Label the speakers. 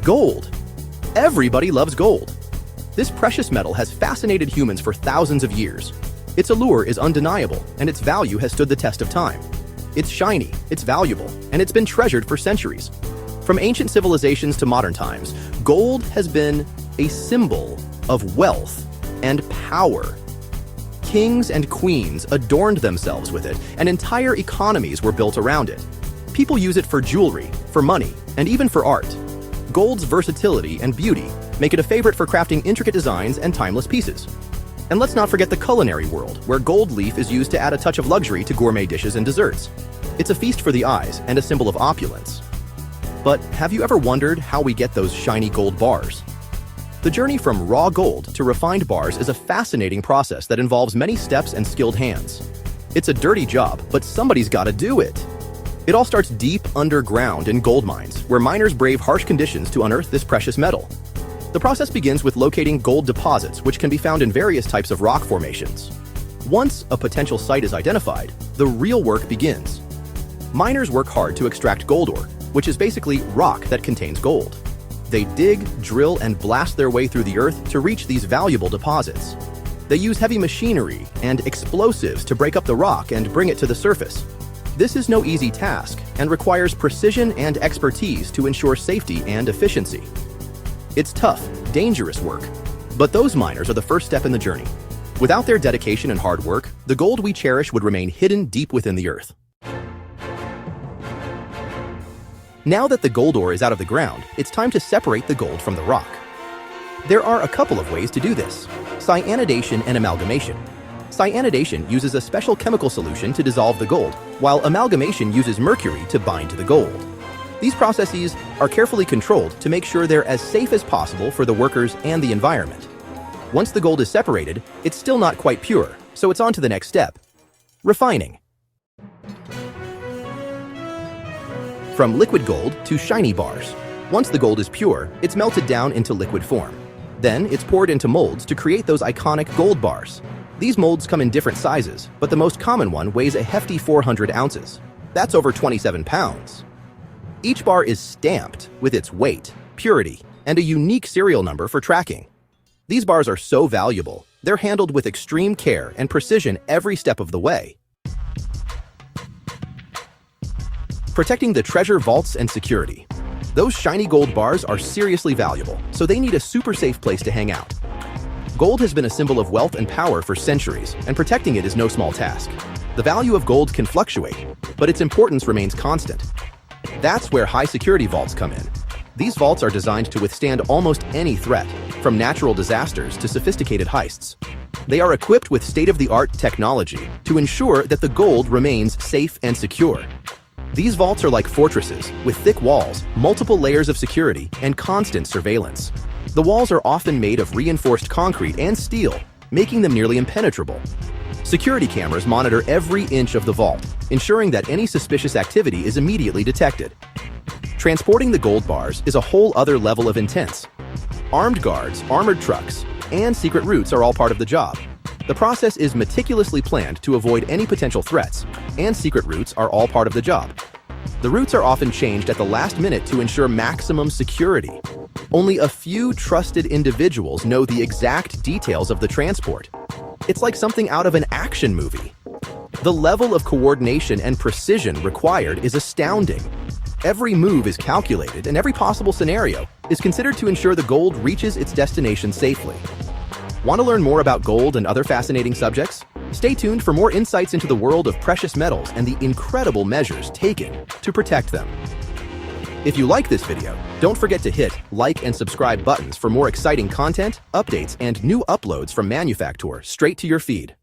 Speaker 1: Gold. Everybody loves gold. This precious metal has fascinated humans for thousands of years. Its allure is undeniable, and its value has stood the test of time. It's shiny, it's valuable, and it's been treasured for centuries. From ancient civilizations to modern times, gold has been a symbol of wealth and power. Kings and queens adorned themselves with it, and entire economies were built around it. People use it for jewelry, for money, and even for art. Gold's versatility and beauty make it a favorite for crafting intricate designs and timeless pieces. And let's not forget the culinary world, where gold leaf is used to add a touch of luxury to gourmet dishes and desserts. It's a feast for the eyes and a symbol of opulence. But have you ever wondered how we get those shiny gold bars? The journey from raw gold to refined bars is a fascinating process that involves many steps and skilled hands. It's a dirty job, but somebody's gotta do it. It all starts deep underground in gold mines, where miners brave harsh conditions to unearth this precious metal. The process begins with locating gold deposits, which can be found in various types of rock formations. Once a potential site is identified, the real work begins. Miners work hard to extract gold ore, which is basically rock that contains gold. They dig, drill, and blast their way through the earth to reach these valuable deposits. They use heavy machinery and explosives to break up the rock and bring it to the surface. This is no easy task and requires precision and expertise to ensure safety and efficiency. It's tough, dangerous work, but those miners are the first step in the journey. Without their dedication and hard work, the gold we cherish would remain hidden deep within the earth. Now that the gold ore is out of the ground, it's time to separate the gold from the rock. There are a couple of ways to do this: cyanidation and amalgamation. Cyanidation uses a special chemical solution to dissolve the gold, while amalgamation uses mercury to bind to the gold. These processes are carefully controlled to make sure they're as safe as possible for the workers and the environment. Once the gold is separated, it's still not quite pure, so it's on to the next step: refining. From liquid gold to shiny bars. Once the gold is pure, it's melted down into liquid form. Then it's poured into molds to create those iconic gold bars. These molds come in different sizes, but the most common one weighs a hefty 400 ounces. That's over 27 pounds. Each bar is stamped with its weight, purity, and a unique serial number for tracking. These bars are so valuable, they're handled with extreme care and precision every step of the way. Protecting the treasure vaults and security. Those shiny gold bars are seriously valuable, so they need a super safe place to hang out. Gold has been a symbol of wealth and power for centuries, and protecting it is no small task. The value of gold can fluctuate, but its importance remains constant. That's where high-security vaults come in. These vaults are designed to withstand almost any threat, from natural disasters to sophisticated heists. They are equipped with state-of-the-art technology to ensure that the gold remains safe and secure. These vaults are like fortresses, with thick walls, multiple layers of security, and constant surveillance. The walls are often made of reinforced concrete and steel, making them nearly impenetrable. Security cameras monitor every inch of the vault, ensuring that any suspicious activity is immediately detected. Transporting the gold bars is a whole other level of intense. Armed guards, armored trucks, and secret routes are all part of the job. The process is meticulously planned to avoid any potential threats, and secret routes are all part of the job. The routes are often changed at the last minute to ensure maximum security. Only a few trusted individuals know the exact details of the transport. It's like something out of an action movie. The level of coordination and precision required is astounding. Every move is calculated, and every possible scenario is considered to ensure the gold reaches its destination safely. Want to learn more about gold and other fascinating subjects? Stay tuned for more insights into the world of precious metals and the incredible measures taken to protect them. If you like this video, don't forget to hit like and subscribe buttons for more exciting content, updates, and new uploads from Manufacture straight to your feed.